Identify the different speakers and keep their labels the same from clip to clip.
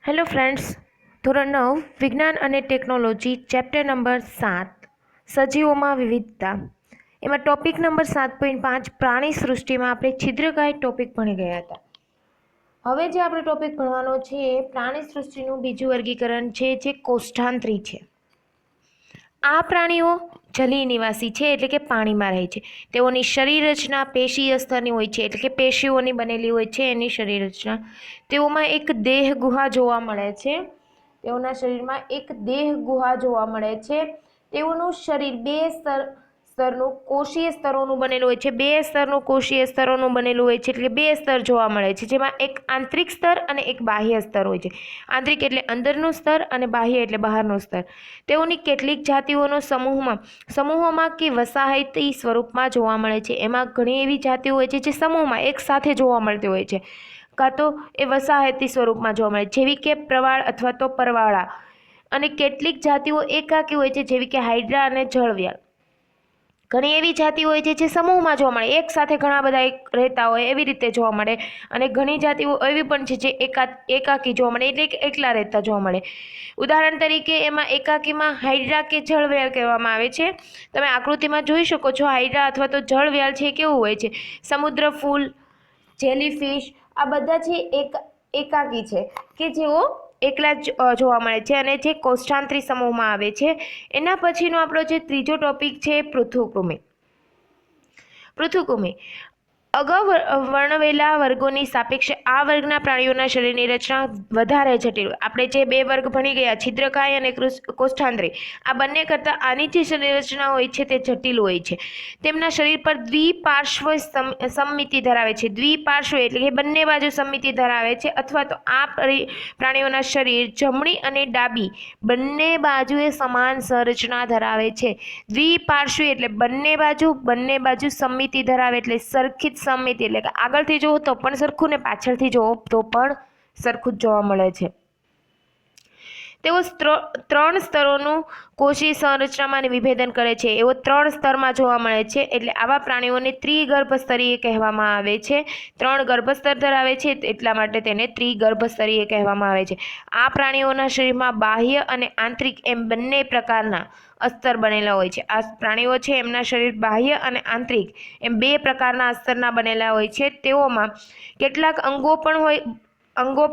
Speaker 1: Hello friends, ધોરણ 9 વિજ્ઞાન અને ટેકનોલોજી ચેપ્ટર નંબર 7 સજીવોમાં વિવિધતા એમાં ટોપિક નંબર 7.5 પ્રાણી સૃષ્ટિમાં આપણે છિદ્રકાય ટોપિક ભણી ગયા હતા. હવે જે આપણે ટોપિક ભણવાનો છે એ પ્રાણી સૃષ્ટિનું બીજું વર્ગીકરણ છે જે કોષ્ઠાંતરી છે. આ પ્રાણીઓ જલીય નિવાસી છે એટલે કે પાણીમાં રહે છે. તેઓની શરીર રચના પેશીય સ્તરની હોય છે એટલે કે પેશીઓની બનેલી હોય છે એની શરીર રચના. તેઓમાં એક દેહ ગુહા જોવા મળે છે. તેઓના શરીરમાં એક દેહ ગુહા જોવા મળે છે. તેઓનું શરીર બે સ્તરનું કોષીય સ્તરોનું બનેલું હોય છે. બે સ્તરનું કોષીય સ્તરોનું બનેલું હોય છે એટલે બે સ્તર જોવા મળે છે, જેમાં એક આંતરિક સ્તર અને એક બાહ્ય સ્તર હોય છે. આંતરિક એટલે અંદરનું સ્તર અને બાહ્ય એટલે બહારનું સ્તર. તેઓની કેટલીક જાતિઓનો સમૂહોમાં કે વસાહતી સ્વરૂપમાં જોવા મળે છે. એમાં ઘણી એવી જાતિઓ હોય છે જે સમૂહમાં એક સાથે જોવા મળતી હોય છે, કાં તો એ વસાહતી સ્વરૂપમાં જોવા મળે, જેવી કે પ્રવાળ અથવા તો પરવાળા. અને કેટલીક જાતિઓ એકાકી હોય છે, જેવી કે હાઇડ્રા અને જળવ્યાલ. ઘણી એવી જાતિઓ હોય છે જે સમૂહમાં જોવા મળે, એક સાથે ઘણા બધા રહેતા હોય એવી રીતે જોવા મળે. અને ઘણી જાતિઓ એવી પણ છે જે એકાકી જોવા મળે એટલે કે એકલા રહેતા જોવા મળે. ઉદાહરણ તરીકે એમાં એકાકીમાં હાઇડ્રા કે જળવ્યાલ કહેવામાં આવે છે. તમે આકૃતિમાં જોઈ શકો છો, હાઇડ્રા અથવા તો જળવ્યાલ છે કેવું હોય છે, સમુદ્ર ફૂલ, જેલીફિશ, આ બધા છે એકાકી છે કે જેઓ એકલા જ જોવા મળે છે અને જે કોષ્ઠાંતરી સમૂહમાં આવે છે. એના પછીનો આપણો જે ત્રીજો ટોપિક છે પૃથુકૃમિ. અગાઉ વર્ણવેલા વર્ગોની સાપેક્ષે આ વર્ગના પ્રાણીઓના શરીરની રચના વધારે જટિલ. આપણે જે બે વર્ગ ભણી ગયા, છિદ્રકાય અને કોષ્ઠાંતરી, આ બંને કરતાં આની જે શરીર રચના હોય છે તે જટિલ હોય છે. તેમના શરીર પર દ્વિપાર્શ્વ સમમિતિ ધરાવે છે. દ્વિપાર્શ્વ એટલે કે બંને બાજુ સમમિતિ ધરાવે છે, અથવા તો આ પ્રાણીઓના શરીર જમણી અને ડાબી બંને બાજુએ સમાન સંરચના ધરાવે છે. દ્વિપાર્શ્વી એટલે બંને બાજુ સમમિતિ ધરાવે એટલે સરખી જ સમમિતિ, એટલે કે આગળથી જોવો તો પણ સરખું ને પાછળથી જોવો તો પણ સરખું જ જોવા મળે છે. તેઓ ત્રણ સ્તરોનું કોષીય સંરચનામાં વિભેદન કરે છે. એવો 3 સ્તરમાં જોવા મળે છે, એટલે આવા પ્રાણીઓને ત્રિગર્ભસ્તરીય કહેવામાં આવે છે. 3 ગર્ભસ્તર ધરાવે છે એટલા માટે તેને ત્રિગર્ભસ્તરીય કહેવામાં આવે છે. આ પ્રાણીઓના શરીરમાં બાહ્ય અને આંતરિક એમ બંને પ્રકારના અસ્તર બનેલા હોય છે. આ પ્રાણીઓ છે એમના શરીર બાહ્ય અને આંતરિક એમ બે પ્રકારના અસ્તરના બનેલા હોય છે. તેઓમાં કેટલાક અંગો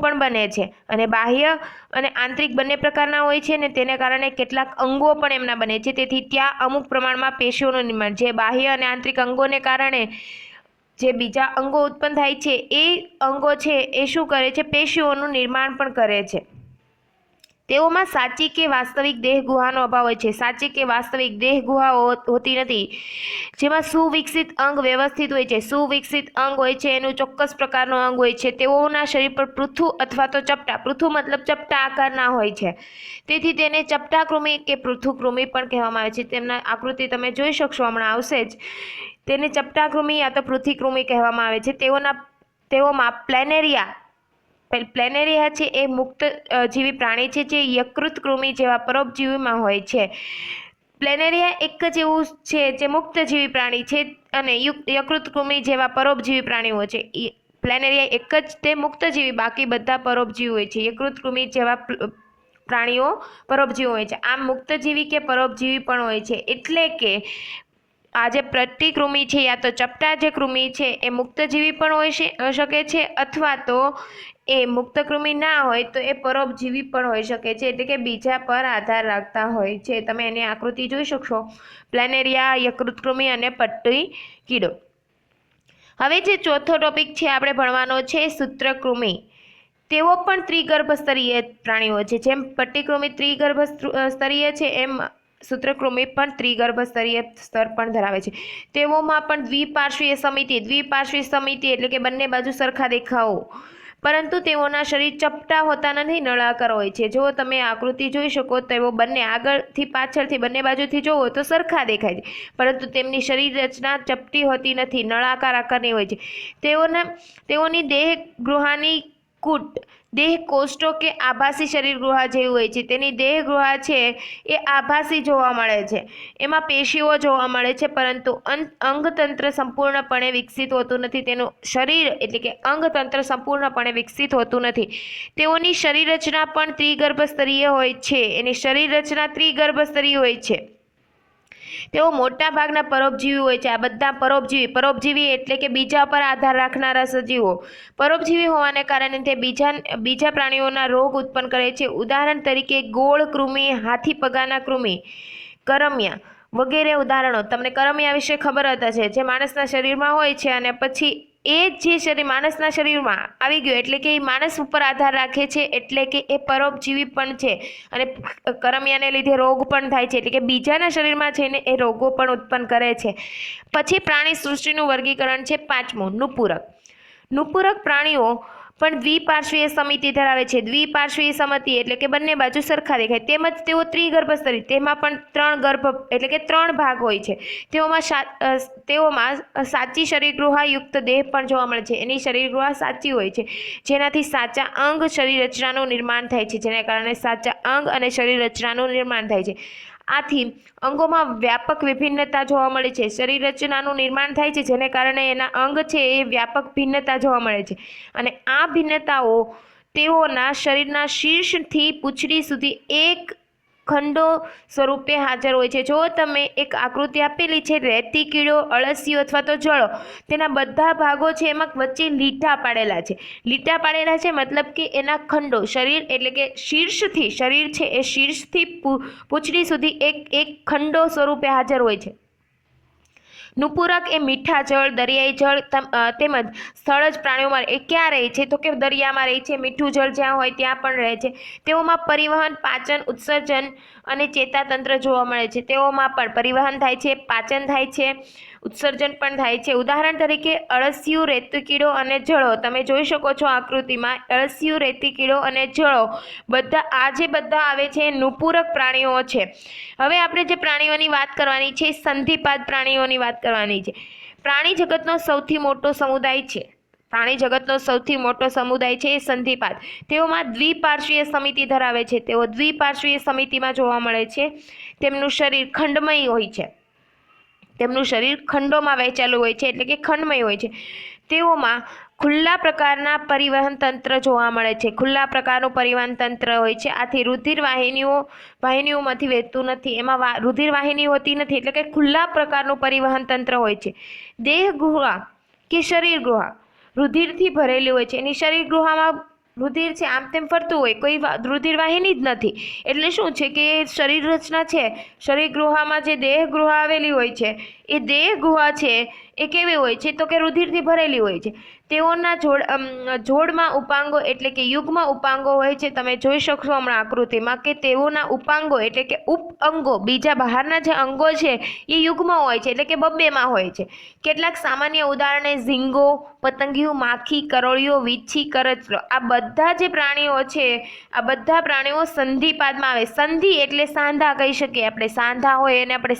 Speaker 1: પણ બને છે, અને બાહ્ય અને આંતરિક બંને પ્રકારના હોય છે ને તેને કારણે કેટલાક અંગો પણ એમના બને છે. તેથી ત્યાં અમુક પ્રમાણમાં પેશીઓનું નિર્માણ, જે બાહ્ય અને આંતરિક અંગોને કારણે જે બીજા અંગો ઉત્પન્ન થાય છે એ અંગો છે એ શું કરે છે, પેશીઓનું નિર્માણ પણ કરે છે. તેઓમાં સાચી કે વાસ્તવિક દેહ ગુહાનો અભાવ હોય છે. સાચી કે વાસ્તવિક દેહ ગુહા હોતી નથી, જેમાં સુવિકસિત અંગ વ્યવસ્થિત હોય છે. સુવિકસિત અંગ હોય છે એનું ચોક્કસ પ્રકારનો અંગ હોય છે. તેઓના શરીર પર પૃથુ અથવા તો ચપટા, પૃથુ મતલબ ચપટા આકારના હોય છે, તેથી તેને ચપટાકૃમિ કે પૃથુકૃમિ પણ કહેવામાં આવે છે. તેમના આકૃતિ તમે જોઈ શકશો, હમણાં આવશે જ. તેને ચપટાકૃમિ યા તો પૃથુકૃમિ કહેવામાં આવે છે. તેઓમાં પ્લેનેરિયા છે એ મુક્ત જીવી પ્રાણી છે, જે યકૃત કૃમિ જેવા પરોપજીવીમાં હોય છે. પ્લેનેરિયા એક જ એવું છે જે મુક્ત જીવી પ્રાણી છે, અને યકૃત કૃમિ જેવા પરોપજીવી પ્રાણીઓ છે. પ્લેનેરિયા એક જ તે મુક્તજીવી, બાકી બધા પરોપજીવી હોય છે. યકૃત કૃમિ જેવા પ્રાણીઓ પરોપજીવી હોય છે. આમ મુક્તજીવી કે પરોપજીવી પણ હોય છે. એટલે કે આ જે પ્રતિકૃમિ છે યા તો ચપટા જે કૃમિ છે એ મુક્તજીવી પણ હોઈ શકે છે, અથવા તો એ મુક્તકૃમિ ના હોય તો એ પરોપજીવી પણ હોઈ શકે છે, એટલે કે બીજા પર આધાર રાખતા હોય છે. તમે એની આકૃતિ જોઈ શકશો, પ્લેનેરિયા, યકૃતકૃમિ અને પટ્ટી કીડો. હવે જે ચોથો ટોપિક છે આપણે ભણવાનો છે સૂત્રકૃમિ. તેઓ પણ ત્રિગર્ભસ્તરીય પ્રાણીઓ છે. જેમ પટ્ટીકૃમિ ત્રિગર્ભસ્તરીય છે એમ સૂત્રકૃમિ પણ ત્રિગર્ભસ્તરીય સ્તર પણ ધરાવે છે. તેઓમાં પણ દ્વિપાર્શ્વીય સમિતિ એટલે કે બંને બાજુ સરખા દેખાવો, પરંતુ તેઓના શરીર ચપટા હોતા નથી, નળાકાર હોય છે. જો તમે આકૃતિ જોઈ શકો, તેઓ બંને આગળથી પાછળથી બંને બાજુથી જોવો તો સરખા દેખાય છે, પરંતુ તેમની શરીર રચના ચપટી હોતી નથી, નળાકાર આકારની હોય છે. તેઓની દેહ ગુહાની કુટ દેહ કોષ્ટો કે આભાસી શરીર ગુહા જેવી હોય છે. તેની દેહ ગુહા છે એ આભાસી જોવા મળે છે. એમાં પેશીઓ જોવા મળે છે, પરંતુ અંગતંત્ર સંપૂર્ણપણે વિકસિત હોતું નથી. તેનું શરીર એટલે કે અંગતંત્ર સંપૂર્ણપણે વિકસિત હોતું નથી. તેઓની શરીર રચના પણ ત્રિગર્ભસ્તરીય હોય છે. એની શરીર રચના ત્રિગર્ભસ્તરીય હોય છે. તેઓ મોટા ભાગના પરોપજીવી હોય છે. આ બધા પરોપજીવી એટલે કે બીજા પર આધાર રાખનારા સજીવો. પરોપજીવી હોવાને કારણે તે બીજા પ્રાણીઓના રોગ ઉત્પન્ન કરે છે. ઉદાહરણ તરીકે ગોળ કૃમિ, હાથી પગાના કૃમિ, કરમિયા વગેરે ઉદાહરણો. તમને કરમિયા વિશે ખબર હતા જે માણસના શરીરમાં હોય છે અને પછી એ જે શરીર માણસના શરીરમાં આવી ગયું એટલે કે એ માણસ ઉપર આધાર રાખે છે, એટલે કે એ પરોપજીવી પણ છે અને કરમિયાને લીધે રોગ પણ થાય છે, એટલે કે બીજાના શરીરમાં જઈને એ રોગો પણ ઉત્પન્ન કરે છે. પછી પ્રાણી સૃષ્ટિનું વર્ગીકરણ છે 5મું, નુપુરક. નુપુરક પ્રાણીઓ પણ દ્વિપાર્શ્વીય સમિતિ ધરાવે છે. દ્વિપાર્શ્વીય સમિતિ એટલે કે બંને બાજુ સરખા દેખાય. તેમજ તેઓ ત્રિગર્ભસ્તરી, તેમાં પણ 3 ગર્ભ એટલે કે 3 ભાગ હોય છે. તેઓમાં સાચી શરીરગૃહા યુક્ત દેહ પણ જોવા મળે છે. એની શરીરગૃહા સાચી હોય છે, જેનાથી સાચા અંગ શરીર રચનાનું નિર્માણ થાય છે. જેના કારણે સાચા અંગ અને શરીર રચનાનું નિર્માણ થાય છે. આથી અંગોમાં વ્યાપક વિભિન્નતા જોવા મળે છે. શરીર રચનાનું નિર્માણ થાય છે, જેને કારણે એના અંગ છે એ વ્યાપક ભિન્નતા જોવા મળે છે. અને આ ભિન્નતાઓ તેઓના શરીરના શીર્ષથી પૂંછડી સુધી એક ખંડો સ્વરૂપે હાજર હોય છે. જો તમે એક આકૃતિ આપેલી છે, રેતી કીડો, અળસિયું અથવા તો જળો, તેના બધા ભાગો છે એમાં વચ્ચે લીટા પાડેલા છે. લીટા પાડેલા છે મતલબ કે એના ખંડો, શરીર એટલે કે શીર્ષથી, શરીર છે એ શીર્ષથી પૂંછડી સુધી એક ખંડો સ્વરૂપે હાજર હોય છે. નુપુરક એ મીઠા જળ, દરિયાઈ જળ તેમજ સ્થળજ પ્રાણીઓમાં એ ક્યાં રહે છે તો કે દરિયામાં રહે છે. મીઠું જળ જ્યાં હોય ત્યાં પણ રહે છે. તેઓમાં પરિવહન, પાચન, ઉત્સર્જન અને ચેતાતંત્ર જોવા મળે છે. તેઓમાં પણ પરિવહન થાય છે, પાચન થાય છે, ઉત્સર્જન પણ થાય છે. ઉદાહરણ તરીકે અળસિયું, રેતીકીડો અને જળો. તમે જોઈ શકો છો આકૃતિમાં અળસિયું, રેતીકીડો અને જળો આ જે બધા આવે છે એ નુપુરક પ્રાણીઓ છે. હવે આપણે જે પ્રાણીઓની વાત કરવાની છે સંધિપાદ પ્રાણીઓની વાત કરવાની છે. પ્રાણી જગતનો સૌથી મોટો સમુદાય છે. પ્રાણી જગતનો સૌથી મોટો સમુદાય છે એ સંધિપાદ. તેઓમાં દ્વિપાર્શ્વીય સમિતિ ધરાવે છે. તેઓ દ્વિપાર્શ્વીય સમિતિમાં જોવા મળે છે. તેમનું શરીર ખંડમય હોય છે. તેમનું શરીર ખંડોમાં વહેંચાયેલું હોય છે, એટલે કે ખંડમય હોય છે. તેઓમાં ખુલ્લા પ્રકારના પરિવહન તંત્ર જોવા મળે છે. ખુલ્લા પ્રકારનું પરિવહન તંત્ર હોય છે. આથી રુધિર વાહિનીઓમાંથી વહેતું નથી. એમાં રુધિર વાહિની હોતી નથી, એટલે કે ખુલ્લા પ્રકારનું પરિવહન તંત્ર હોય છે. દેહ ગુહા કે શરીર ગુહા રુધિરથી ભરેલી હોય છે. એની શરીર ગુહામાં રુધિર છે આમ તેમ ફરતું હોય, કોઈ રુધિર વાહિની જ નથી. એટલે શું છે કે શરીર રચના છે, શરીર ગુહામાં જે દેહ ગુહા આવેલી હોય છે એ દેહ ગુહા છે એ કેવી હોય છે તો કે રુધિરથી ભરેલી હોય છે. તેઓના જોડમાં ઉપાંગો એટલે કે યુગ્મ ઉપાંગો હોય છે. તમે જોઈ શકશો હમણાં આકૃતિમાં કે તેઓના ઉપાંગો એટલે કે ઉપઅંગો, બીજા બહારના જે અંગો છે એ યુગ્મ હોય છે, એટલે કે બબ્બેમાં હોય છે. કેટલાક સામાન્ય ઉદાહરણે ઝીંગો, પતંગિયું, માખી, કરોળિયો, વીછી, કરચલો. આ બધા જે પ્રાણીઓ છે આ બધા પ્રાણીઓ સંધિપાદમાં આવે. સંધિ એટલે સાંધા કહી શકીએ આપણે. સાંધા હોય એને આપણે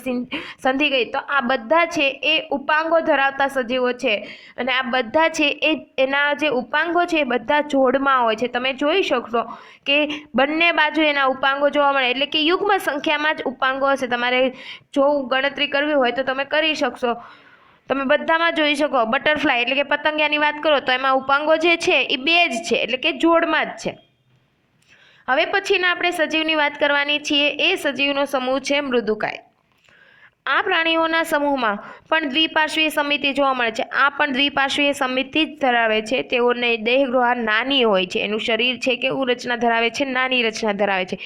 Speaker 1: સંધિ કહીએ. તો આ બધા છે એ ઉપાંગો ધરાવતા સજીવો છે અને આ બધા છે એના જે ઉપાંગો છે એ બધા જોડમાં હોય છે. તમે જોઈ શકશો કે બંને બાજુ એના ઉપાંગો જોવા મળે, એટલે કે યુગ્મ સંખ્યામાં જ ઉપાંગો હશે. તમારે જો ગણતરી કરવી હોય તો તમે કરી શકશો. તમે બધામાં જોઈ શકો. બટરફ્લાય એટલે કે પતંગિયાની વાત કરો તો એમાં ઉપાંગો જે છે એ 2 જ છે, એટલે કે જોડમાં જ છે. હવે પછીના આપણે સજીવની વાત કરવાની છીએ. એ સજીવનો સમૂહ છે મૃદુકાય. આ પ્રાણીઓના સમૂહમાં પણ દ્વિપાર્શ્વીય સમિતિ જોવા મળે છે. આ પણ દ્વિપાર્શ્વીય સમિતિ જ ધરાવે છે. તેઓને દેહગુહા નાની હોય છે. એનું શરીર છે કેવું રચના ધરાવે છે? નાની રચના ધરાવે છે.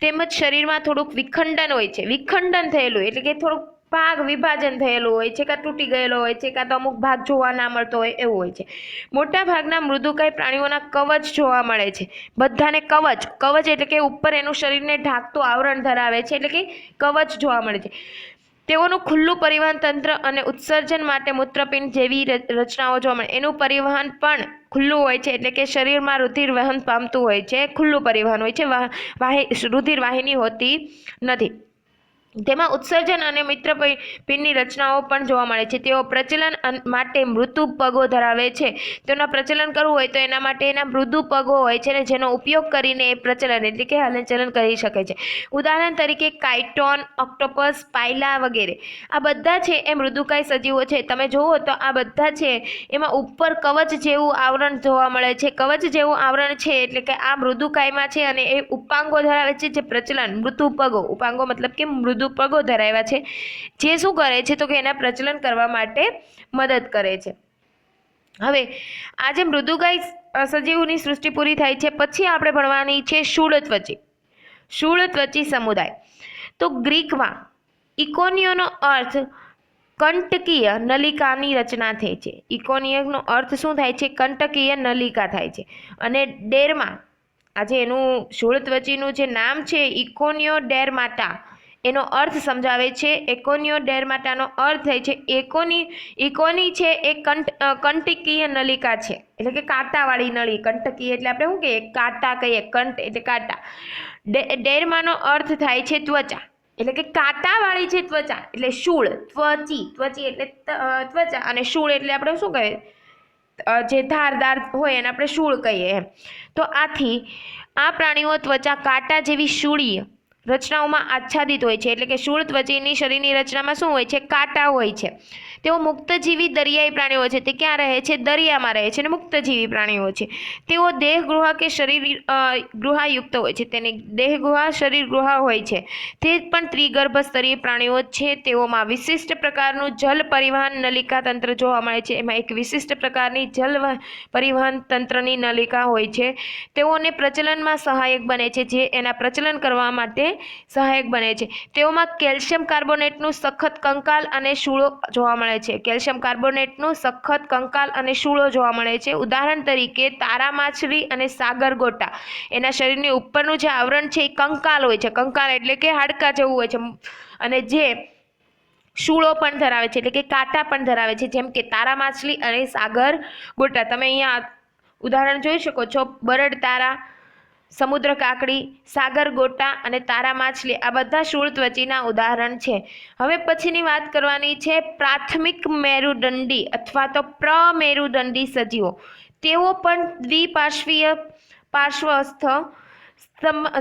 Speaker 1: તેમજ શરીરમાં થોડુંક વિખંડન હોય છે. વિખંડન થયેલું એટલે કે થોડુંક ભાગ વિભાજન થયેલું હોય છે, કાં તૂટી ગયેલો હોય છે, કાં તો અમુક ભાગ જોવા ના મળતો હોય એવું હોય છે. મોટા ભાગના મૃદુકાય પ્રાણીઓના કવચ જોવા મળે છે. બધાને કવચ એટલે કે ઉપર એનું શરીરને ઢાંકતું આવરણ ધરાવે છે, એટલે કે કવચ જોવા મળે છે. તેઓનું ખુલ્લું પરિવહન તંત્ર અને ઉત્સર્જન માટે મૂત્રપિંડ જેવી રચનાઓ જોવા મળે. એનું પરિવહન પણ ખુલ્લું હોય છે, એટલે કે શરીરમાં રુધિર વહન પામતું હોય છે. ખુલ્લું પરિવહન હોય છે, રુધિર વાહિની હોતી નથી. તેમાં ઉત્સર્જન અને મિત્રપિંડની રચનાઓ પણ જોવા મળે છે. તેઓ પ્રચલન માટે મૃદુ પગો ધરાવે છે. તેના પ્રચલન કરવું હોય તો એના માટે એના મૃદુ પગો હોય છે ને જેનો ઉપયોગ કરીને એ પ્રચલન એટલે કે હલનચલન કરી શકે છે. ઉદાહરણ તરીકે કાઇટોન, ઓક્ટોપસ, પાયલા વગેરે આ બધા છે એ મૃદુકાય સજીવો છે. તમે જુઓ તો આ બધા છે એમાં ઉપર કવચ જેવું આવરણ જોવા મળે છે. કવચ જેવું આવરણ છે એટલે કે આ મૃદુકાયમાં છે અને એ ઉપાંગો ધરાવે છે જે પ્રચલન મૃદુ પગો, ઉપાંગો મતલબ કે મૃદુ પગો ધરાવ્યા છે જે શું કરે છે તો કે એના પ્રચલન કરવા માટે મદદ કરે છે. હવે આજે મૃદુકાય સજીવોની સૃષ્ટિ પૂરી થાય છે પછી આપણે ભણવાની છે શૂળત્વચી. શૂળત્વચી સમુદાય. તો ગ્રીકમાં ઇકોનિયોનો અર્થ કંટકીય નલિકાની રચના થઈ છે. ઇકોનિયનો અર્થ શું થાય છે? કંટકીય નલિકા થાય છે. અને ડેરમાં આજે એનું શૂળત્વચીનું જે નામ છે ઇકોનિયો ડેરમાટા એનો અર્થ સમજાવે છે. એકોનિયો ડેરમાટાનો અર્થ થાય છે ઇકોની છે એ કંટકીય નલિકા છે એટલે કે કાંટાવાળી નળી. કંટકીય એટલે આપણે શું કહીએ? કાંટા કહીએ. કંટ એટલે કાંટા. ડેરમાનો અર્થ થાય છે ત્વચા એટલે કે કાંટાવાળી છે ત્વચા એટલે શૂળ. ત્વચી એટલે ત્વચા અને શૂળ એટલે આપણે શું કહીએ? જે ધારદાર હોય એને આપણે શૂળ કહીએ એમ. તો આથી આ પ્રાણીઓ ત્વચા કાંટા જેવી શૂળીય રચનાઓમાં આચ્છાદિત હોય છે એટલે કે શૂળત્વચીની શરીરની રચનામાં શું હોય છે? કાંટા હોય છે. તેઓ મુક્તજીવી દરિયાઈ પ્રાણીઓ છે. તે ક્યાં રહે છે? દરિયામાં રહે છે અને મુક્તજીવી પ્રાણીઓ છે. તેઓ દેહગુહા કે શરીર ગુહાયુક્ત હોય છે. તેની દેહગુહા શરીર ગુહા હોય છે. તે પણ ત્રિગર્ભ સ્તરીય પ્રાણીઓ છે. તેઓમાં વિશિષ્ટ પ્રકારનું જલ પરિવહન નલિકા તંત્ર જોવા મળે છે. એમાં એક વિશિષ્ટ પ્રકારની જલ પરિવહન તંત્રની નલિકા હોય છે. તેઓને પ્રચલનમાં સહાયક બને છે જે એના પ્રચલન કરવા માટે સહાયક બને છે. તેઓમાં કેલ્શિયમ કાર્બોનેટનું સખત કંકાલ અને શૂળો જોવા મળે છે. કેલ્શિયમ કાર્બોનેટનું સખત કંકાલ અને શૂળો જોવા મળે છે. ઉદાહરણ તરીકે તારા માછલી અને સાગર ગોટા એના શરીરની ઉપરનું જે આવરણ છે એ કંકાલ હોય છે. કંકાલ એટલે કે હાડકા જેવું હોય છે અને જે શૂળો પણ ધરાવે છે એટલે કે કાંટા પણ ધરાવે છે જેમ કે તારા માછલી અને સાગર ગોટા. તમે અહીંયા ઉદાહરણ જોઈ શકો છો. બરડ તારા, સમુદ્ર કાકડી, સાગર ગોટા અને તારા માછલી આ બધા શૂળત્વચીના ઉદાહરણ છે. હવે પછીની વાત કરવાની છે પ્રાથમિક મેરુદંડી અથવા તો પ્રમેરુદંડી સજીવો. તેઓ પણ દ્વિપાર્શ્વીય પાર્શ્વસ્થ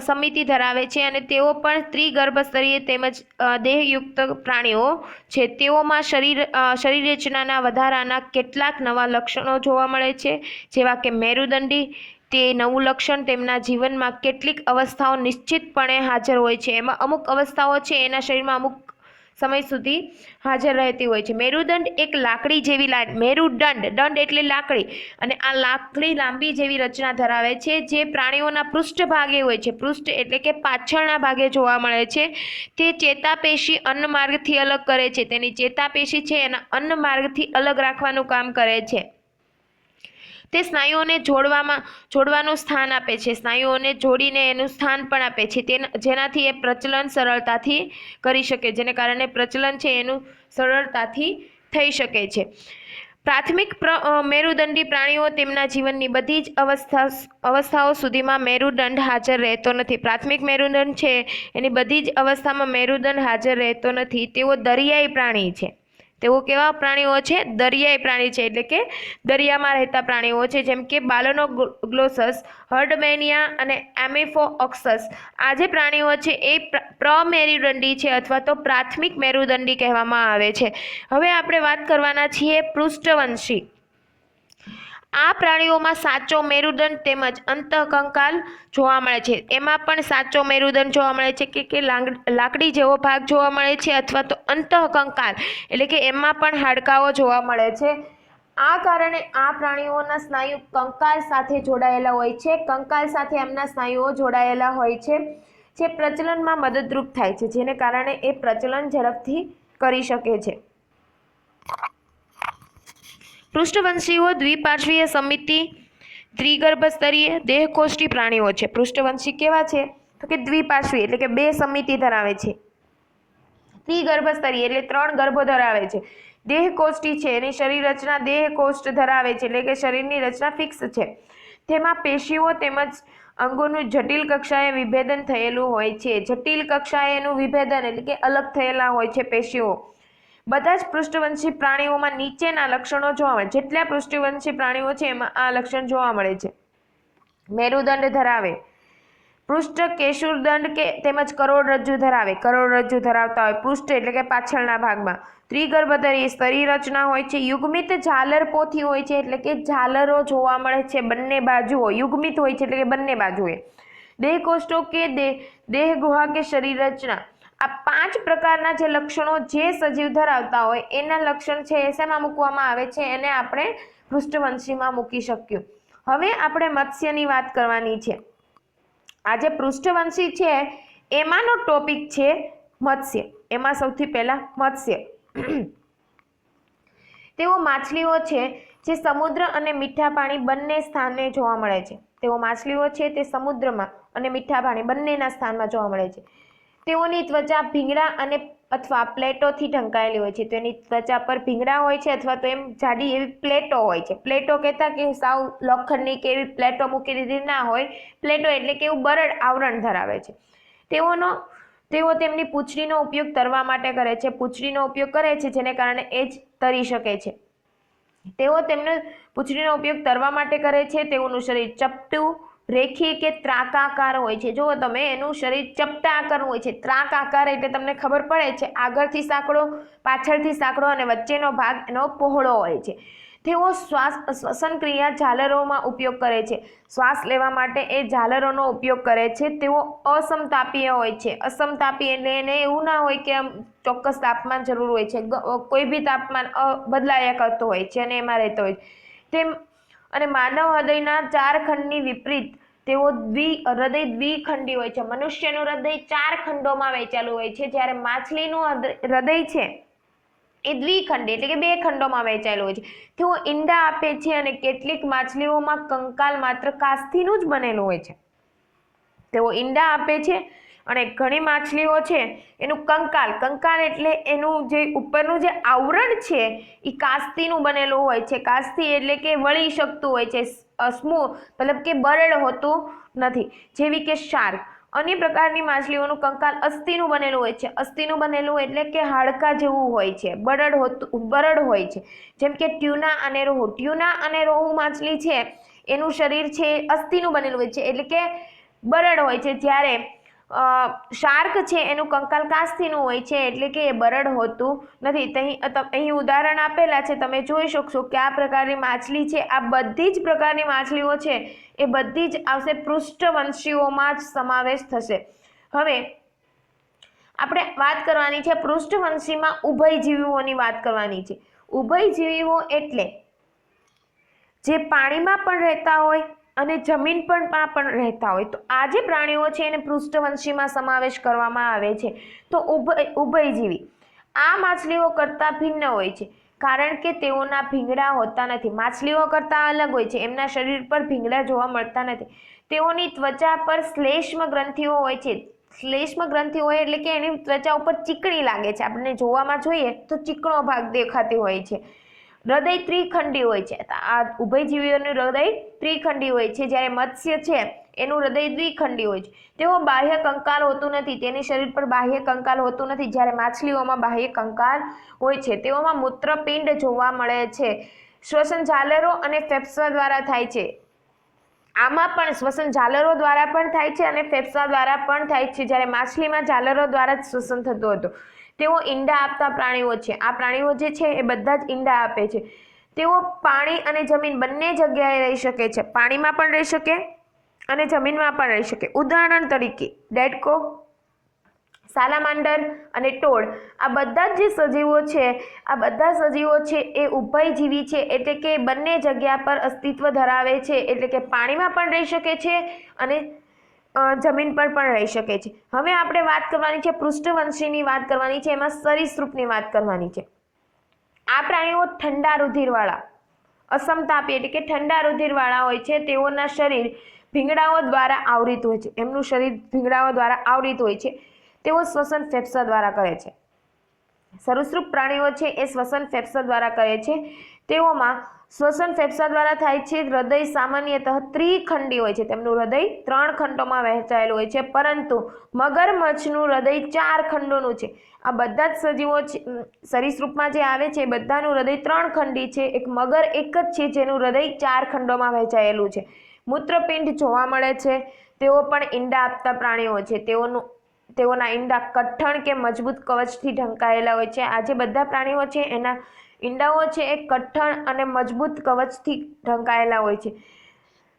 Speaker 1: સમિતિ ધરાવે છે અને તેઓ પણ ત્રિગર્ભસ્તરીય તેમજ દેહયુક્ત પ્રાણીઓ છે. તેઓમાં શરીર રચનાના વધારાના કેટલાક નવા લક્ષણો જોવા મળે છે જેવા કે મેરુદંડી. તે નવું લક્ષણ તેમના જીવનમાં કેટલીક અવસ્થાઓ નિશ્ચિતપણે હાજર હોય છે. એમાં અમુક અવસ્થાઓ છે એના શરીરમાં અમુક સમય સુધી હાજર રહેતી હોય છે. મેરુદંડ એક લાકડી જેવી દંડ એટલે લાકડી અને આ લાકડી લાંબી જેવી રચના ધરાવે છે જે પ્રાણીઓના પૃષ્ઠભાગે હોય છે. પૃષ્ઠ એટલે કે પાછળના ભાગે જોવા મળે છે. તે ચેતાપેશી અન્નમાર્ગથી અલગ કરે છે. તેની ચેતાપેશી છે એના અન્નમાર્ગથી અલગ રાખવાનું કામ કરે છે. તે સ્નાયુઓને જોડવાનું સ્થાન આપે છે. સ્નાયુઓને જોડીને એનું સ્થાન પણ આપે છે જેનાથી એ પ્રચલન સરળતાથી કરી શકે, જેને કારણે પ્રચલન છે એનું સરળતાથી થઈ શકે છે. પ્રાથમિક મેરુદંડી પ્રાણીઓ તેમના જીવનની બધી જ અવસ્થાઓ સુધીમાં મેરુદંડ હાજર રહેતો નથી. પ્રાથમિક મેરુદંડ છે એની બધી જ અવસ્થામાં મેરુદંડ હાજર રહેતો નથી. તેઓ દરિયાઈ પ્રાણી છે. તેઓ કેવા પ્રાણીઓ છે? દરિયાઈ પ્રાણી છે એટલે કે દરિયામાં રહેતા પ્રાણીઓ છે જેમ કે બાલનોગ્લોસસ, હર્ડમેનિયા અને એમિફોઓક્સસ. આ જે પ્રાણીઓ છે એ પ્રમેરુદંડી છે અથવા તો પ્રાથમિક મેરુદંડી કહેવામાં આવે છે. હવે આપણે વાત કરવાના છીએ પૃષ્ઠવંશી. આ પ્રાણીઓમાં સાચો મેરુદંડ તેમજ અંતઃકંકાલ જોવા મળે છે. એમાં પણ સાચો મેરુદંડ જોવા મળે છે કે લાકડી જેવો ભાગ જોવા મળે છે અથવા તો અંતઃકંકાલ એટલે કે એમાં પણ હાડકાઓ જોવા મળે છે. આ કારણે આ પ્રાણીઓના સ્નાયુ કંકાલ સાથે જોડાયેલા હોય છે. કંકાલ સાથે એમના સ્નાયુઓ જોડાયેલા હોય છે જે પ્રચલનમાં મદદરૂપ થાય છે જેને કારણે એ પ્રચલન ઝડપથી કરી શકે છે. પૃષ્ઠવંશીઓ દ્વિપાર્શ્વીય સમિતિ ત્રિગર્ભસ્તરીય દેહકોષ્ઠી પ્રાણીઓ છે. પૃષ્ઠવંશી કેવા છે તો કે દ્વિપાર્શ્વી એટલે કે બે સમિતિ ધરાવે છે. ત્રિગર્ભસ્તરીય એટલે 3 ગર્ભો ધરાવે છે. દેહકોષ્ઠી છે એની શરીર રચના દેહકોષ્ઠ ધરાવે છે એટલે કે શરીરની રચના ફિક્સ છે. તેમાં પેશીઓ તેમજ અંગોનું જટિલ કક્ષાએ વિભેદન થયેલું હોય છે. જટિલ કક્ષાએ એનું વિભેદન એટલે કે અલગ થયેલા હોય છે પેશીઓ. બધા જ પૃષ્ઠવંશી પ્રાણીઓમાં નીચેના લક્ષણો જોવા મળે. જેટલા પૃષ્ઠવંશી પ્રાણીઓ છે એમાં આ લક્ષણ જોવા મળે છે. મેરુદંડ ધરાવે, પૃષ્ઠ કેશુરદંડ કે તેમજ કરોડરજ્જુ ધરાવે. કરોડરજ્જુ ધરાવતા હોય પૃષ્ઠ એટલે કે પાછળના ભાગમાં. ત્રિગર્ભધરી સ્તરી રચના હોય છે. યુગ્મિત ઝાલર પોથી હોય છે એટલે કે ઝાલરો જોવા મળે છે બંને બાજુઓ. યુગ્મિત હોય છે એટલે કે બંને બાજુએ. દેહકોષ્ઠો કે દેહ ગુહા કે શરીર રચના. આ 5 પ્રકારના જે લક્ષણો જે સજીવ ધરાવતા હોય એના લક્ષણ છે એ શેમાં મૂકવામાં આવે છે? એને આપણે પૃષ્ઠવંશીમાં મૂકી શક્યું. હવે આપણે મત્સ્યની વાત કરવાની છે. આ જે પૃષ્ઠવંશી છે એમાંનો ટોપિક છે મત્સ્ય. એમાં સૌથી પહેલા મત્સ્ય. તેઓ માછલીઓ છે જે સમુદ્ર અને મીઠા પાણી બંને સ્થાને જોવા મળે છે. તેઓ માછલીઓ છે તે સમુદ્રમાં અને મીઠા પાણી બંનેના સ્થાનમાં જોવા મળે છે. તેઓની ત્વચા ભીંગડા અને અથવા પ્લેટોથી ઢંકાયેલી હોય છે. તેની ત્વચા પર ભીંગડા હોય છે અથવા તો એમ જાડી એવી પ્લેટો હોય છે. પ્લેટો કહેતા કે સાવ લોખંડની કે એવી પ્લેટો મૂકી દીધી ના હોય. પ્લેટો એટલે કે એવું બરડ આવરણ ધરાવે છે. તેઓ તેમની પૂંછડીનો ઉપયોગ તરવા માટે કરે છે. પૂંછડીનો ઉપયોગ કરે છે જેને કારણે એ જ તરી શકે છે. તેઓ તેમનો પૂંછડીનો ઉપયોગ તરવા માટે કરે છે. તેઓનું શરીર ચપટું, રેખી કે ત્રાકાકાર હોય છે. જુઓ તમે, એનું શરીર ચપટા આકારનું હોય છે. ત્રાક આકાર એટલે તમને ખબર પડે છે આગળથી સાંકડો, પાછળથી સાંકડો અને વચ્ચેનો ભાગ એનો પહોળો હોય છે. તેઓ શ્વસન ક્રિયા ઝાલરોમાં ઉપયોગ કરે છે. શ્વાસ લેવા માટે એ ઝાલરોનો ઉપયોગ કરે છે. તેઓ અસમતાપીય હોય છે. અસમતાપી એટલે એને એવું ના હોય કે આમ ચોક્કસ તાપમાન જરૂર હોય છે. કોઈ બી તાપમાન બદલાયા કરતો હોય છે અને એમાં રહેતો હોય છે. અને માનવ હૃદયના 4 ખંડની વિપરીત તેઓ હૃદય દ્વિખંડી હોય છે. મનુષ્યનું હૃદય 4 ખંડોમાં વહેંચાયેલું હોય છે, જ્યારે માછલીનું હૃદય છે એ દ્વિખંડી એટલે કે 2 ખંડોમાં વહેંચાયેલું હોય છે. તેઓ ઈંડા આપે છે અને કેટલીક માછલીઓમાં કંકાલ માત્ર કાસ્થીનું જ બનેલું હોય છે. તેઓ ઈંડા આપે છે અને ઘણી માછલીઓ છે એનું કંકાલ એટલે એનું જે ઉપરનું જે આવરણ છે એ કાસ્તીનું બનેલું હોય છે. કાસ્તી એટલે કે વળી શકતું હોય છે, સ્મૂથ મતલબ કે બરડ હોતું નથી. જેવી કે શાર્ક. અન્ય પ્રકારની માછલીઓનું કંકાલ અસ્થિનું બનેલું હોય છે. અસ્થિનું બનેલું એટલે કે હાડકા જેવું હોય છે, બરડ હોય છે. જેમ કે ટ્યુના અને રોહુ. ટ્યુના અને રોહુ માછલી છે એનું શરીર છે અસ્થિનું બનેલું હોય છે એટલે કે બરડ હોય છે. જ્યારે શાર્ક છે એનું કંકાલ કાસ્થીનું હોય છે એટલે કે એ બરડ હોતું નથી. અહીં ઉદાહરણ આપેલા છે, તમે જોઈ શકશો કે આ પ્રકારની માછલી છે. આ બધી જ પ્રકારની માછલીઓ છે એ બધી જ આવશે પૃષ્ઠવંશીઓમાં જ સમાવેશ થશે. હવે આપણે વાત કરવાની છે પૃષ્ઠવંશીમાં ઉભયજીવીઓની વાત કરવાની છે. ઉભયજીવીઓ એટલે જે પાણીમાં પણ રહેતા હોય અને જમીન પણ રહેતા હોય. તો આ જે પ્રાણીઓ છે એને પૃષ્ઠવંશીમાં સમાવેશ કરવામાં આવે છે. તો ઉભયજીવી આ માછલીઓ કરતાં ભિન્ન હોય છે કારણ કે તેઓના ભીંગડા હોતા નથી. માછલીઓ કરતાં અલગ હોય છે. એમના શરીર પર ભીંગડા જોવા મળતા નથી. તેઓની ત્વચા પર શ્લેષ્મ ગ્રંથિઓ હોય છે. શ્લેષ્મ ગ્રંથિ હોય એટલે કે એની ત્વચા ઉપર ચીકણી લાગે છે. આપણને જોવામાં જોઈએ તો ચીકણો ભાગ દેખાતી હોય છે. હૃદય ત્રિખંડી હોય છે. આ ઉભયજીવીઓનું હૃદય ત્રિખંડી હોય છે, જ્યારે મત્સ્ય છે એનું હૃદય દ્વિખંડી હોય છે. તેઓ બાહ્ય કંકાલ હોતું નથી. તેની શરીર પર બાહ્ય કંકાલ હોતું નથી, જ્યારે માછલીઓમાં બાહ્ય કંકાલ હોય છે. તેઓમાં મૂત્રપિંડ જોવા મળે છે. શ્વસન ઝાલરો અને ફેફસા દ્વારા થાય છે. આમાં પણ શ્વસન ઝાલરો દ્વારા પણ થાય છે અને ફેફસા દ્વારા પણ થાય છે, જ્યારે માછલીમાં ઝાલરો દ્વારા જ શ્વસન થતું હતું. તેઓ ઈંડા આપતા પ્રાણીઓ છે. આ પ્રાણીઓ જે છે એ બધા જ ઈંડા આપે છે. તેઓ પાણી અને જમીન બંને જગ્યાએ રહી શકે છે. પાણીમાં પણ રહી શકે અને જમીનમાં પણ રહી શકે. ઉદાહરણ તરીકે ડેડકો, સાલામાન્ડર અને ટોડ આ બધા જે સજીવો છે એ ઉભયજીવી છે એટલે કે બંને જગ્યા પર અસ્તિત્વ ધરાવે છે. એટલે કે પાણીમાં પણ રહી શકે છે અને જમીન પર પણ રહી શકે છે. હવે આપણે વાત કરવાની છે પૃષ્ઠવંશીની વાત કરવાની છે. એમાં સરીસૃપની વાત કરવાની છે. આ પ્રાણીઓ ઠંડા રુધિરવાળા, અસમતાપી એટલે કે ઠંડા રુધિરવાળા હોય છે. તેઓના શરીર ભીંગડાઓ દ્વારા આવરિત હોય છે. એમનું શરીર ભીંગડાઓ દ્વારા આવરિત હોય છે. તેઓ શ્વસન ફેફસા દ્વારા કરે છે. સરીસૃપ પ્રાણીઓ છે એ શ્વસન ફેફસા દ્વારા કરે છે. તેઓમાં શ્વસન ફેફસા દ્વારા થાય છે। હૃદય સામાન્યતઃ ત્રિખંડી હોય છે, તેમનું હૃદય 3 ખંડોમાં વહેંચાયેલું હોય છે, પરંતુ મગરમચ્છનું હૃદય 4 ખંડોનું છે। આ બધા જ સજીવો સરીસૃપમાં જે આવે છે બધાનું હૃદય 3 ખંડી છે, એક મગર એક જ છે જેનું હૃદય 4 ખંડોમાં વહેંચાયેલું છે। મૂત્રપિંડ જોવા મળે છે, તેઓ પણ ઈંડા આપતા પ્રાણીઓ છે। તેઓના ઈંડા કઠણ કે મજબૂત કવચથી ઢંકાયેલા હોય છે। આ જે બધા પ્રાણીઓ છે એના ઈંડાઓ છે એ કઠણ અને મજબૂત કવચથી ઢંકાયેલા હોય છે।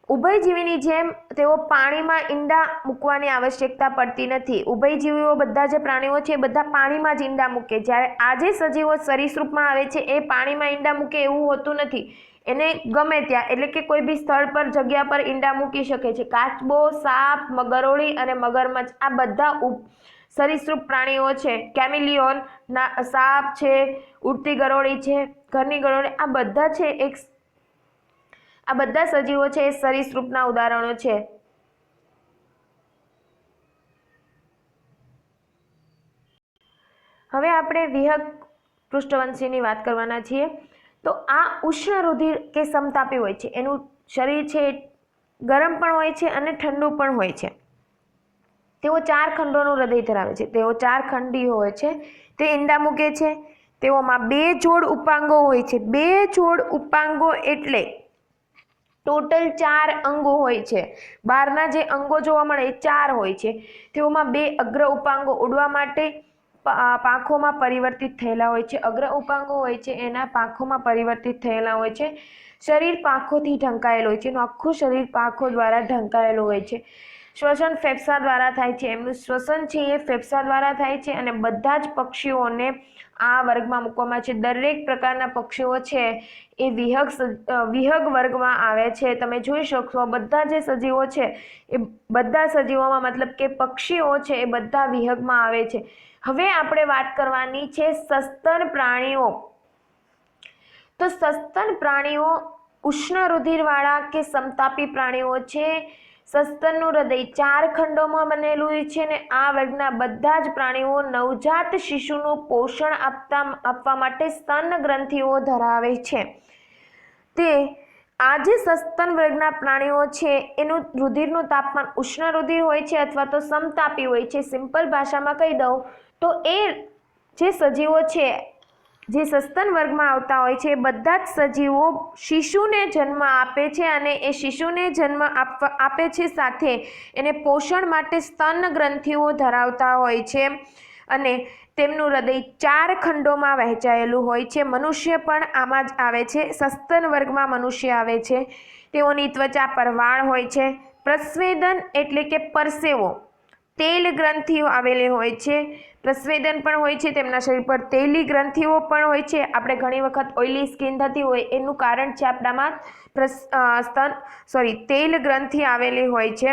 Speaker 1: ઉભયજીવીની જેમ તેઓ પાણીમાં ઈંડા મૂકવાની આવશ્યકતા પડતી નથી। ઉભયજીવીઓ બધા જે પ્રાણીઓ છે એ બધા પાણીમાં જ ઈંડા મૂકે, જ્યારે આ જે સજીવો સરીસૃપમાં આવે છે એ પાણીમાં ઈંડા મૂકે એવું હોતું નથી। એને ગમે ત્યાં એટલે કે કોઈ બી સ્થળ પર જગ્યા પર ઈંડા મૂકી શકે છે। કાચબો, સાપ, ગરોળી અને મગરમચ્છ આ બધા સરીસૃપ પ્રાણીઓ છે। કેમિલિયોન સાપ છે, ઉડતી ગરોળી છે, ઘરની ગરોળી, આ બધા છે આ બધા સજીવો છે એ સરીસૃપના ઉદાહરણો છે। હવે આપણે વિહગ પૃષ્ઠવંશીની વાત કરવાના છીએ। તો આ ઉષ્ણ રુધિર કે સમતાપી હોય છે, એનું શરીર છે ગરમ પણ હોય છે અને ઠંડુ પણ હોય છે। તેઓ 4 ખંડોનું હૃદય ધરાવે છે, તેઓ 4 ખંડી હોય છે, તે ઈંડા મૂકે છે। તેઓમાં 2 જોડ ઉપાંગો હોય છે। 2 જોડ ઉપાંગો એટલે ટોટલ 4 અંગો હોય છે। બહારના જે અંગો જોવા મળે એ 4 હોય છે। તેઓમાં 2 અગ્ર ઉપાંગો ઉડવા માટે પાંખોમાં પરિવર્તિત થયેલા હોય છે। અગ્ર ઉપાંગો હોય છે એના પાંખોમાં પરિવર્તિત થયેલા હોય છે। શરીર પાંખોથી ઢંકાયેલું હોય છે, એનું આખું શરીર પાંખો દ્વારા ઢંકાયેલું હોય છે। શ્વસન ફેફસા દ્વારા થાય છે, એમનું શ્વસન છે એ ફેફસા દ્વારા થાય છે અને બધા જ પક્ષીઓને આ વર્ગમાં મૂકવામાં છે। દરેક પ્રકારના પક્ષીઓ છે એ વિહગ વર્ગમાં આવે છે। તમે જોઈ શકશો બધા જે સજીવો છે એ બધા સજીવોમાં મતલબ કે પક્ષીઓ છે એ બધા વિહગમાં આવે છે। હવે આપણે વાત કરવાની છે સસ્તન પ્રાણીઓ। તો સસ્તન પ્રાણીઓ ઉષ્ણ રુધિરવાળા કે સમતાપી પ્રાણીઓ છે। સસ્તનનું હૃદય 4 ખંડોમાં બનેલું હોય છે અને આ વર્ગના બધા જ પ્રાણીઓ નવજાત શિશુનું પોષણ આપવા માટે સ્તન ગ્રંથિઓ ધરાવે છે। આ જે સસ્તન વર્ગના પ્રાણીઓ છે એનું રુધિરનું તાપમાન ઉષ્ણ રુધિર હોય છે અથવા તો સમતાપી હોય છે। સિમ્પલ ભાષામાં કહી દઉં તો એ જે સજીવો છે જે સસ્તન વર્ગમાં આવતા હોય છે એ બધા જ સજીવો શિશુને જન્મ આપે છે અને એ શિશુને જન્મ આપે છે સાથે એને પોષણ માટે સ્તન ગ્રંથિઓ ધરાવતા હોય છે અને તેમનું હૃદય 4 ખંડોમાં વહેંચાયેલું હોય છે। મનુષ્ય પણ આમાં જ આવે છે, સસ્તન વર્ગમાં મનુષ્ય આવે છે। તેઓની ત્વચા પર વાળ હોય છે। પ્રસ્વેદન એટલે કે પરસેવો, તેલ ગ્રંથિઓ આવેલી હોય છે। પ્રસ્વેદન પણ હોય છે, તેમના શરીર પર તેલી ગ્રંથિઓ પણ હોય છે। આપણે ઘણી વખત ઓઇલી સ્કિન થતી હોય એનું કારણ છે આપણામાં તેલ ગ્રંથિ આવેલી હોય છે।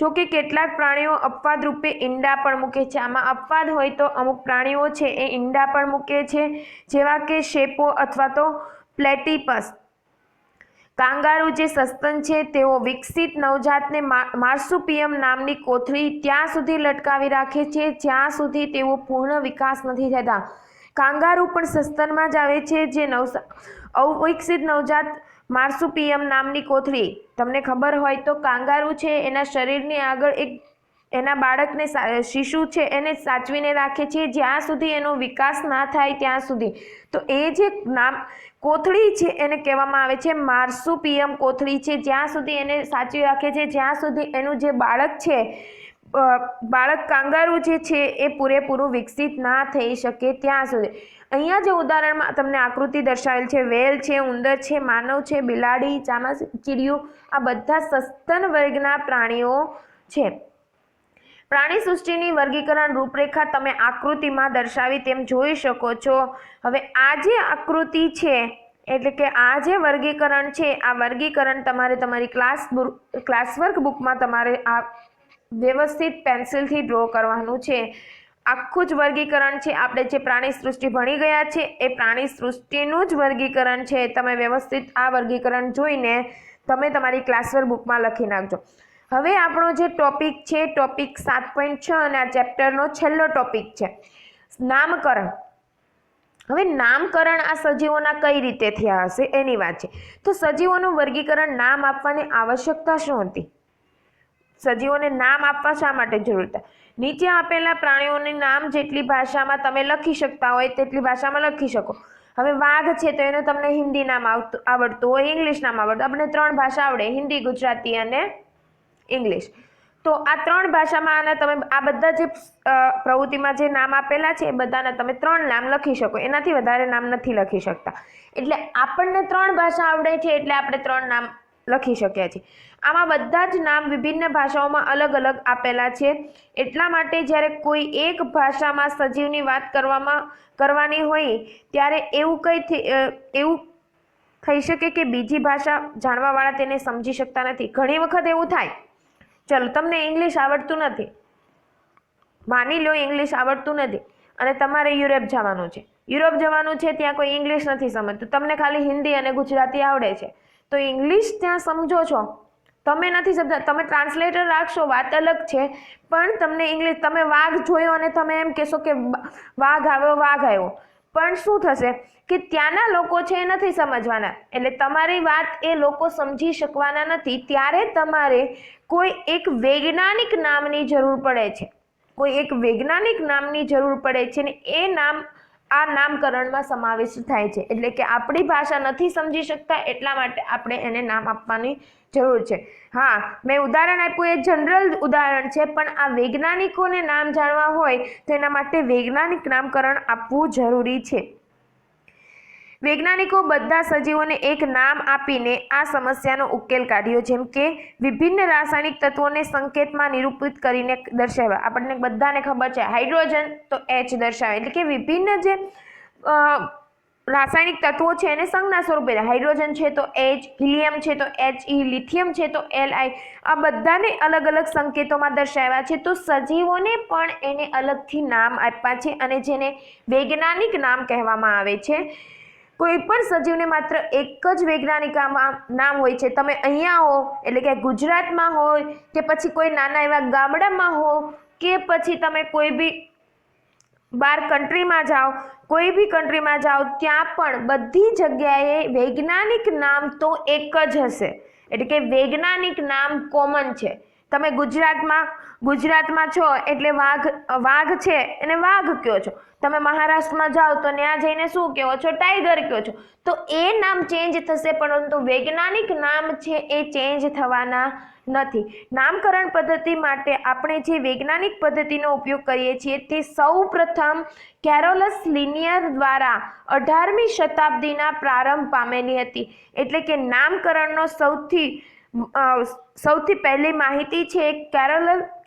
Speaker 1: જો કે કેટલાક પ્રાણીઓ અપવાદ રૂપે ઈંડા પણ મૂકે છે। આમાં અપવાદ હોય તો અમુક પ્રાણીઓ છે એ ઈંડા પણ મૂકે છે, જેવા કે શેપો અથવા તો પ્લેટીપસ। કાંગારૂ જે સસ્તન છે તેઓ વિકસિત નવજાતને માર્સુપિયમ નામની કોથળી ત્યાં સુધી લટકાવી રાખે છે જ્યાં સુધી તેઓ પૂર્ણ વિકાસ નથી થતા। કાંગારૂ પણ સસ્તનમાં જ આવે છે। જે અવિકસિત નવજાત માર્સુપિયમ નામની કોથળી, તમને ખબર હોય તો કાંગારૂ છે એના શરીરની આગળ એક એના બાળકને શિશુ છે એને સાચવીને રાખે છે જ્યાં સુધી એનો વિકાસ ના થાય ત્યાં સુધી। તો એ જે કોથળી છે એને કહેવામાં આવે છે માર્સુપિયમ કોથળી છે। જ્યાં સુધી એને સાચવી રાખે છે જ્યાં સુધી એનું જે બાળક છે બાળક કાંગારૂ જે છે એ પૂરેપૂરું વિકસિત ના થઈ શકે ત્યાં સુધી। અહીંયા જે ઉદાહરણમાં તમને આકૃતિ દર્શાવેલ છે વેલ છે, ઉંદર છે, માનવ છે, બિલાડી, ચામાચીડિયું, આ બધા સસ્તન વર્ગના પ્રાણીઓ છે। પ્રાણી સૃષ્ટિની વર્ગીકરણ રૂપરેખા તમે આકૃતિમાં દર્શાવી તેમ જોઈ શકો છો। હવે આ જે આકૃતિ છે એટલે કે આ જે વર્ગીકરણ છે આ વર્ગીકરણ તમારે તમારી ક્લાસવર્ક બુકમાં તમારે આ વ્યવસ્થિત પેન્સિલથી ડ્રો કરવાનું છે। આખું જ વર્ગીકરણ છે, આપણે જે પ્રાણી સૃષ્ટિ ભણી ગયા છે એ પ્રાણી સૃષ્ટિનું જ વર્ગીકરણ છે। તમે વ્યવસ્થિત આ વર્ગીકરણ જોઈને તમે તમારી ક્લાસવર્ક બુકમાં લખી નાખજો। હવે આપણો જે ટોપિક છે ટોપિક 7.6 અને આ ચેપ્ટરનો છેલ્લો ટોપિક છે નામકરણ। હવે નામકરણ આ સજીવોના કઈ રીતે થયા હશે એની વાત છે. તો સજીવોનું વર્ગીકરણ નામ આપવાની આવશ્યકતા શું હતી? સજીવોને નામ આપવા શા માટે જરૂર હતા? નીચે આપેલા પ્રાણીઓની નામ જેટલી ભાષામાં તમે લખી શકતા હોય તેટલી ભાષામાં લખી શકો. હવે વાઘ છે તો એનું તમને હિન્દી નામ આવડતું હોય, ઇંગ્લિશ નામ આવડતું. આપણે 3 ભાષા આવડે, હિન્દી, ગુજરાતી અને ઇંગ્લિશ. તો આ 3 ભાષામાં આના તમે આ બધા જે પ્રવૃત્તિમાં જે નામ આપેલા છે એ બધાના તમે 3 નામ લખી શકો, એનાથી વધારે નામ નથી લખી શકતા. એટલે આપણને 3 ભાષા આવડે છે એટલે આપણે 3 નામ લખી શક્યા છીએ. આમાં બધા જ નામ વિભિન્ન ભાષાઓમાં અલગ અલગ આપેલા છે. એટલા માટે જ્યારે કોઈ એક ભાષામાં સજીવની વાત કરવાની હોય ત્યારે એવું થઈ શકે કે બીજી ભાષા જાણવાવાળા તેને સમજી શકતા નથી. ઘણી વખત એવું થાય, ચલો તમને ઇંગ્લિશ આવડતું નથી, માની લો ઇંગ્લિશ આવડતું નથી અને તમારે યુરોપ જવાનું છે, ત્યાં કોઈ ઇંગ્લિશ નથી સમજતું, તમને ખાલી હિન્દી અને ગુજરાતી આવડે છે. તો ઇંગ્લિશ ત્યાં સમજો છો, તમે નથી સમજતા, તમે ટ્રાન્સલેટર રાખશો વાત અલગ છે, પણ તમને ઇંગ્લિશ, તમે વાઘ જોયો અને તમે એમ કહેશો કે વાઘ આવ્યો, પણ શું થશે કે ત્યાંના લોકો છે એ નથી સમજવાના, એટલે તમારી વાત એ લોકો સમજી શકવાના નથી. ત્યારે તમારે કોઈ એક વૈજ્ઞાનિક નામની જરૂર પડે છે, ને એ નામ આ નામકરણમાં સમાવેશ થાય છે. એટલે કે આપણી ભાષા નથી સમજી શકતા એટલા માટે આપણે એને નામ આપવાની જરૂર છે. હા, મેં ઉદાહરણ આપ્યું એ જનરલ ઉદાહરણ છે, પણ આ વૈજ્ઞાનિકોને નામ જાણવા હોય તો એના માટે વૈજ્ઞાનિક નામકરણ આપવું જરૂરી છે. વૈજ્ઞાનિકો બધા સજીવોને એક નામ આપીને આ સમસ્યાનો ઉકેલ કાઢ્યો, જેમ કે વિભિન્ન રાસાયણિક તત્વોને સંકેતમાં નિરૂપિત કરીને દર્શાવ્યા. આપણને બધાને ખબર છે હાઇડ્રોજન તો H દર્શાવે, એટલે કે વિભિન્ન જે રાસાયણિક તત્વો છે એને સંજ્ઞા સ્વરૂપે, હાઇડ્રોજન છે તો H, હિલિયમ છે તો He, લિથિયમ છે તો Li, આ બધાને અલગ અલગ સંકેતોમાં દર્શાવ્યા છે. તો સજીવોને પણ એને અલગથી નામ આપ્યા છે અને જેને વૈજ્ઞાનિક નામ કહેવામાં આવે છે. કોઈ પણ સજીવને માત્ર એક જ વૈજ્ઞાનિક નામ હોય છે. તમે અહીંયા હો એટલે કે ગુજરાતમાં હોય કે પછી કોઈ નાના એવા ગામડામાં હો કે પછી તમે કોઈ બી બાર કન્ટ્રીમાં જાઓ, કોઈ બી કન્ટ્રીમાં જાઓ, ત્યાં પણ બધી જગ્યાએ વૈજ્ઞાનિક નામ તો એક જ હશે. એટલે કે વૈજ્ઞાનિક નામ કોમન છે. તમે ગુજરાતમાં છો એટલે વાઘ છે એને વાઘ કહો છો. તમે મહારાષ્ટ્રમાં જાઓ તો ત્યાં જઈને શું કહો છો? ટાઈગર કહો છો. તો એ નામ ચેન્જ થશે, પરંતુ વૈજ્ઞાનિક નામ છે એ ચેન્જ થવાના નથી. નામકરણ પદ્ધતિ માટે આપણે જે વૈજ્ઞાનિક પદ્ધતિનો ઉપયોગ કરીએ છીએ તે સૌ પ્રથમ કેરોલસ લિનિયર દ્વારા 18મી શતાબ્દીના પ્રારંભ પામેલી હતી. એટલે કે નામકરણનો સૌથી પહેલી માહિતી છે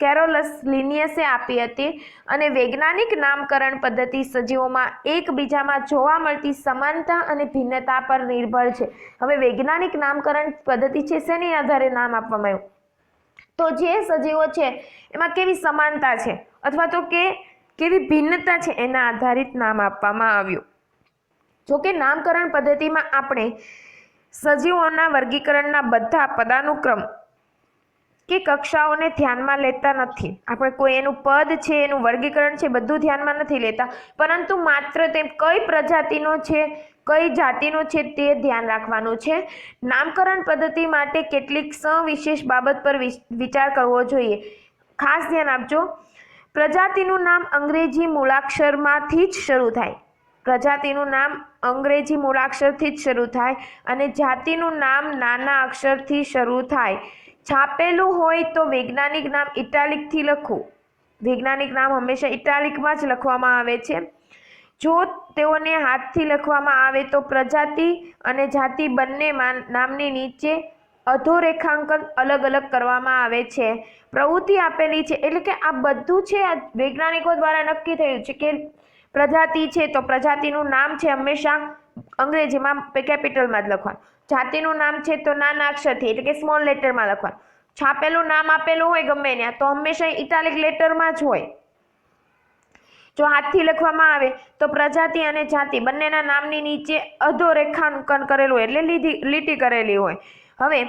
Speaker 1: કેરોલસ લિનિયસે આપી હતી અને વૈજ્ઞાનિક નામકરણ પદ્ધતિ સજીવોમાં એકબીજામાં જોવા મળતી સમાનતા અને ભિન્નતા પર નિર્ભર છે. હવે વૈજ્ઞાનિક નામકરણ પદ્ધતિ છે શેની આધારે નામ આપવામાં આવ્યું? તો જે સજીવો છે એમાં કેવી સમાનતા છે અથવા તો કેવી ભિન્નતા છે એના આધારિત નામ આપવામાં આવ્યું. જોકે નામકરણ પદ્ધતિમાં આપણે સજીવોના વર્ગીકરણના બધા પદાનુક્રમ કે કક્ષાઓને ધ્યાનમાં લેતા નથી. આપણે કોઈ એનું પદ છે, એનું વર્ગીકરણ છે, બધું ધ્યાનમાં નથી લેતા, પરંતુ માત્ર તે કઈ પ્રજાતિનો છે, કઈ જાતિનો છે તે ધ્યાન રાખવાનું છે. નામકરણ પદ્ધતિ માટે કેટલીક સવિશેષ બાબત પર વિચાર કરવો જોઈએ. ખાસ ધ્યાન આપજો. પ્રજાતિનું નામ અંગ્રેજી મૂળાક્ષરમાંથી જ શરૂ થાય. પ્રજાતિનું નામ અંગ્રેજી મૂળાક્ષરથી જ શરૂ થાય અને જાતિનું નામ નાના અક્ષરથી શરૂ થાય. છાપેલું હોય તો વૈજ્ઞાનિક નામ ઇટાલિકથી લખવું. વૈજ્ઞાનિક નામ હંમેશા ઇટાલિકમાં જ લખવામાં આવે છે. જો તેઓને હાથથી લખવામાં આવે તો પ્રજાતિ અને જાતિ બંનેમાં નામની નીચે અધોરેખાંકન અલગ અલગ કરવામાં આવે છે. પ્રવૃત્તિ આપેલી છે, એટલે કે આ બધું છે આ વૈજ્ઞાનિકો દ્વારા નક્કી થયું છે કે પ્રજાતિ છે તો પ્રજાતિનું નામ છે હંમેશા અંગ્રેજીમાં કેપિટલમાં જ લખવાનું. જાતિનું નામ છે તો નાના અક્ષરથી એટલે કે સ્મોલ લેટરમાં લખવાનું. છાપેલું નામ આપેલું હોય ગમે ત્યાં તો હંમેશા ઇટાલિક લેટરમાં જ હોય. જો હાથથી લખવામાં આવે તો પ્રજાતિ અને જાતિ બંનેના નામની નીચે અધોરેખાંકન કરેલું હોય એટલે લીટી કરેલી હોય. હવે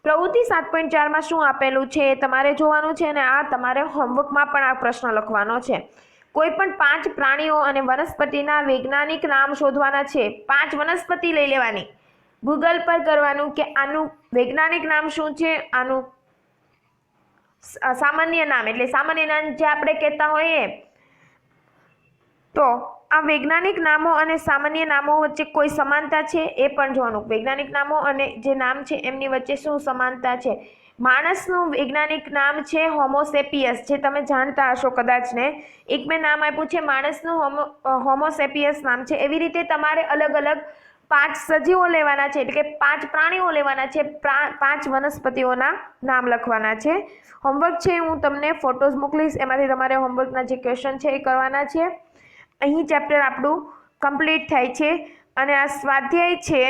Speaker 1: પ્રવૃત્તિ 7.4માં શું આપેલું છે એ તમારે જોવાનું છે અને આ તમારે હોમવર્કમાં પણ આ પ્રશ્ન લખવાનો છે. કોઈ પણ 5 પ્રાણીઓ અને વનસ્પતિના વૈજ્ઞાનિક નામ શોધવાના છે. 5 વનસ્પતિ લઈ લેવાની, ગૂગલ પર કરવાનું કે આનું વૈજ્ઞાનિક નામ શું છે, આનું સામાન્ય નામ એટલે સામાન્ય નામ જે આપણે કહેતા હોઈએ. તો આ વૈજ્ઞાનિક નામો અને સામાન્ય નામો વચ્ચે કોઈ સમાનતા છે એ પણ જોવાનું. વૈજ્ઞાનિક નામો અને જે નામ છે એમની વચ્ચે શું સમાનતા છે. માણસનું વૈજ્ઞાનિક નામ છે હોમોસેપિયસ, જે તમે જાણતા હશો કદાચ ને. એક મેં નામ આપ્યું છે માણસનું હોમોસેપિયસ નામ છે. એવી રીતે તમારે અલગ અલગ 5 સજીવો લેવાના છે, એટલે કે 5 પ્રાણીઓ લેવાના છે, 5 વનસ્પતિઓના નામ લખવાના છે. હોમવર્ક છે હું તમને ફોટોઝ મોકલીશ, એમાંથી તમારે હોમવર્કના જે ક્વેશ્ચન છે એ કરવાના છે. અહીં ચેપ્ટર આપણું કમ્પ્લીટ થાય છે. અને આ સ્વાધ્યાય છે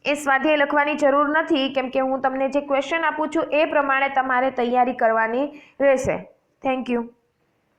Speaker 1: એ સ્વાધ્યાય લખવાની જરૂર નથી, કેમ કે હું તમને જે ક્વેશ્ચન આપું છું એ પ્રમાણે તમારે તૈયારી કરવાની રહેશે. Thank you.